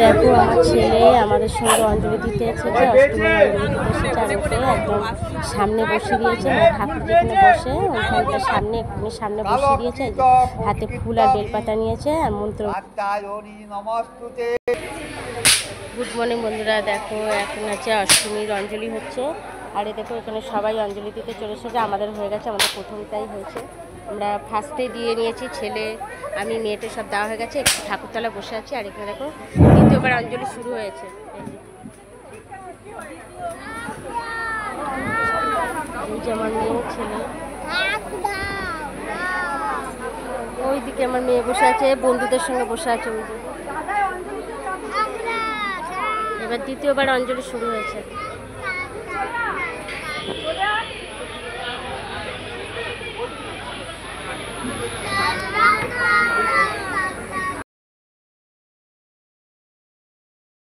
দেখো আমার ছেলে আমাদের সঙ্গে অঞ্জলি দিতে এসেছে, অষ্টমী অঞ্জলি দিতে এসেছে। আর ওকে একদম সামনে বসিয়ে দিয়েছে, মানে ঠাকুর যেখানে বসে ওইখানটার সামনে একটু সামনে বসিয়ে দিয়েছে। হাতে ফুল আর বেলপাতা নিয়েছে আর মন্ত্র। গুড মর্নিং বন্ধুরা, দেখো এখন হচ্ছে অষ্টমীর অঞ্জলি হচ্ছে। আর দেখো এখানে সবাই অঞ্জলি দিতে চলে এসেছে। আমাদের হয়ে গেছে, আমাদের প্রথমটাই হয়েছে। আমরা ফার্স্টে দিয়ে নিয়েছি, ছেলে আমি মেয়েটা সব দেওয়া হয়ে গেছে। একটু ঠাকুরতলা বসে আছি। আর এখানে দেখো দ্বিতীয়বার অঞ্জলি শুরু হয়েছে। এই যে আমার মেয়ে ছেলে, ওইদিকে আমার মেয়ে বসে আছে, বন্ধুদের সঙ্গে বসে আছে ওই দিকে। এবার দ্বিতীয়বার অঞ্জলি শুরু হয়েছে।